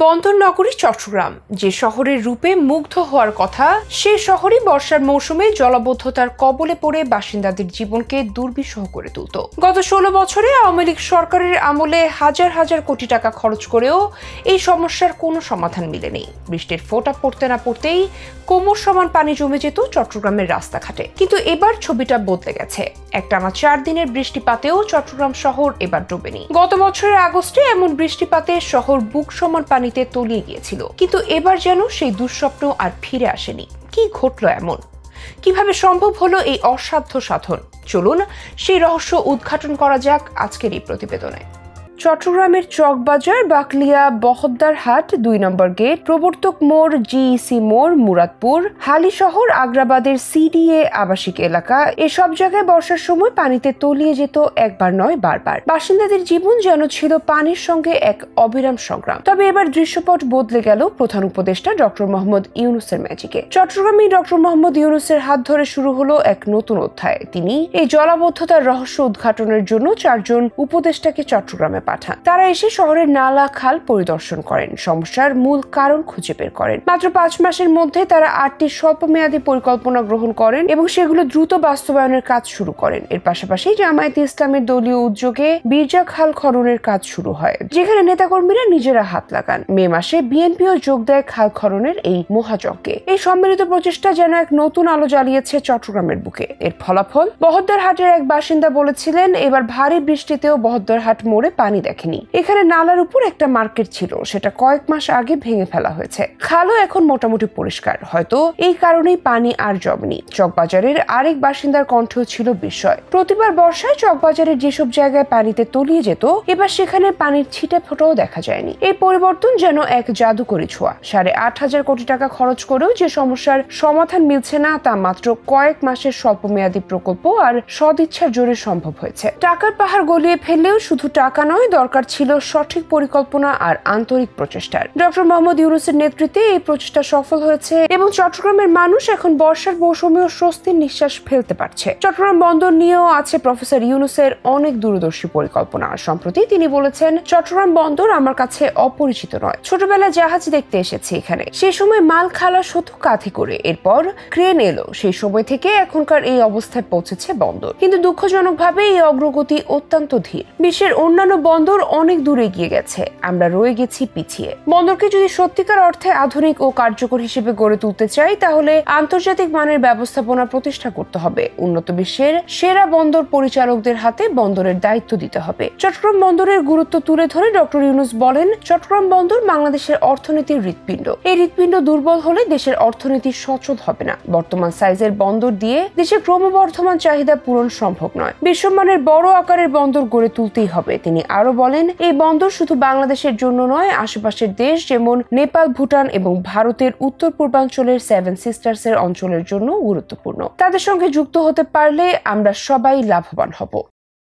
বন্দর নগরী চট্টগ্রাম যে শহরের রূপে মুগ্ধ হওয়ার কথা, সে শহরই বর্ষার মৌসুমে জলাবদ্ধতার কবলে পড়ে বাসিন্দাদের জীবনকে দুর্বিষহ করে তুলত। গত 16 বছরে আওয়ামী লীগ সরকারের আমলে হাজার হাজার কোটি টাকা খরচ করেও এই সমস্যার কোনো সমাধান মেলেনি। বৃষ্টির ফোঁটা পড়তে না পড়তেই কোমর সমান পানি জমে যেত চট্টগ্রামের রাস্তাঘাটে। কিন্তু এবার ছবিটা বদলে গেছে। একটানা 4 দিনের বৃষ্টিপাতেও চট্টগ্রাম শহর এবার ডোবেনি। গত বছরের আগস্টে এমন বৃষ্টিপাতে শহর বুক সমান পানিতে তলিয়ে গিয়েছিল, কিন্তু এবার যেন সেই দুঃস্বপ্ন আর ফিরে আসেনি। কি ঘটলো এমন? কিভাবে সম্ভব হলো এই অসাধ্য সাধন? চলুন সেই রহস্য উদ্ঘাটন করা যাক আজকের এই প্রতিবেদনে। চট্টগ্রামের চকবাজার, বাকলিয়া, বহদ্দার হাট, 2 নম্বর গেট, প্রবর্তক মোড়, জিইসি মোড়, মুরাদপুর, হালিশহর, আগ্রাবাদের সিডিএ আবাসিক এলাকা, এসব জায়গায় বর্ষার সময় পানিতে তলিয়ে যেত একবার নয় বারবার। বাসিন্দাদের জীবন যেন ছিল পানির সঙ্গে এক অবিরাম সংগ্রাম। তবে এবার দৃশ্যপট বদলে গেল প্রধান উপদেষ্টা ডক্টর মোহাম্মদ ইউনূসের ম্যাজিকে। চট্টগ্রামে ডক্টর মোহাম্মদ ইউনূসের হাত ধরে শুরু হলো এক নতুন অধ্যায়। তিনি এই জলাবদ্ধতার রহস্য উদ্ঘাটনের জন্য 4 জন উপদেষ্টাকে চট্টগ্রামে পাঠান। তারা এসে শহরের নালা খাল পরিদর্শন করেন, সমস্যার মূল কারণ খুঁজে বের করেন। মাত্র 5 মাসের মধ্যে তারা 8টি স্বল্পমেয়াদী পরিকল্পনা গ্রহণ করেন এবং সেগুলো দ্রুত বাস্তবায়নের কাজ শুরু করেন। এর পাশাপাশি জামায়াতে ইসলামের দলীয় উদ্যোগে বীরজা খাল খননের কাজ শুরু হয়, যেখানে নেতাকর্মীরা নিজেরা হাত লাগান। মে মাসে বিএনপিও যোগ দেয় খাল খননের এই মহাযজ্ঞে। এই সম্মিলিত প্রচেষ্টা যেন এক নতুন আলো জ্বালিয়েছে চট্টগ্রামের বুকে। এর ফলাফল, বহদ্দার হাটের এক বাসিন্দা বলেছিলেন, এবার ভারী বৃষ্টিতেও বহদ্দার হাট মোড়ে পানি দেখেনি। এখানে নালার উপর একটা মার্কেট ছিল, সেটা কয়েক মাস আগে ভেঙে ফেলা হয়েছে। খালও এখন মোটামুটি পরিষ্কার, হয়তো এই কারণেই পানি আর জমেনি। চকবাজারের আরেক বাসিন্দার কণ্ঠেও ছিল বিস্ময়। প্রতিবার বর্ষায় চকবাজারের যেসব জায়গায় পানিতে তলিয়ে যেত, এবার সেখানে পানির ছিটে ফোঁটাও দেখা যায়নি। এই পরিবর্তন যেন এক জাদুকরী ছোঁয়া। 8,500 কোটি টাকা খরচ করেও যে সমস্যার সমাধান মিলছে না, তা মাত্র কয়েক মাসের স্বল্পমেয়াদী প্রকল্প আর সদিচ্ছার জোরে সম্ভব হয়েছে। টাকার পাহাড় গলিয়ে ফেললেও শুধু টাকা নয়, দরকার ছিল সঠিক পরিকল্পনা আর আন্তরিক প্রচেষ্টার। ডক্টর মোহাম্মদ ইউনূসের নেতৃত্বে এই প্রচেষ্টা সফল হয়েছে এবং চট্টগ্রামের মানুষ এখন বর্ষার মৌসুমেও স্বস্তির নিঃশ্বাস ফেলতে পারছে। চট্টগ্রাম বন্দর নিয়েও আছে প্রফেসর ইউনূসের অনেক দূরদর্শী পরিকল্পনা। সম্প্রতি তিনি বলেছেন, চট্টগ্রাম বন্দর আমার কাছে অপরিচিত নয়। ছোটবেলায় জাহাজ দেখতে এসেছি এখানে, সেই সময় মাল খালাস হতো কাঁধে করে, এরপর ক্রেন এলো, সেই সময় থেকে এখনকার এই অবস্থায় পৌঁছেছে বন্দর। কিন্তু দুঃখজনকভাবে এই অগ্রগতি অত্যন্ত ধীর। বিশ্বের অন্যান্য বন্দর অনেক দূরে এগিয়ে গেছে, আমরা রয়ে গেছি পিছিয়ে। বন্দরকে যদি সত্যিকার অর্থে আধুনিক ও কার্যকর হিসেবে গড়ে তুলতে চাই, তাহলে আন্তর্জাতিক মানের ব্যবস্থাপনা প্রতিষ্ঠা করতে হবে। উন্নত বিশ্বের সেরা বন্দর পরিচালকদের হাতে বন্দরের দায়িত্ব দিতে হবে। চট্টগ্রাম বন্দরের গুরুত্ব তুলে ধরে ডক্টর ইউনূস বলেন, চট্টগ্রাম বন্দর বাংলাদেশের অর্থনীতির হৃৎপিণ্ড। এই হৃৎপিণ্ড দুর্বল হলে দেশের অর্থনীতি সচল হবে না। বর্তমান সাইজের বন্দর দিয়ে দেশের ক্রমবর্ধমান চাহিদা পূরণ সম্ভব নয়। বিশ্বমানের বড় আকারের বন্দর গড়ে তুলতেই হবে। তিনি আরো বলেন, এই বন্দর শুধু বাংলাদেশের জন্য নয়, আশেপাশের দেশ যেমন নেপাল, ভুটান এবং ভারতের উত্তর পূর্বাঞ্চলের 7 সিস্টার্সের অঞ্চলের জন্য গুরুত্বপূর্ণ। তাদের সঙ্গে যুক্ত হতে পারলে আমরা সবাই লাভবান হব।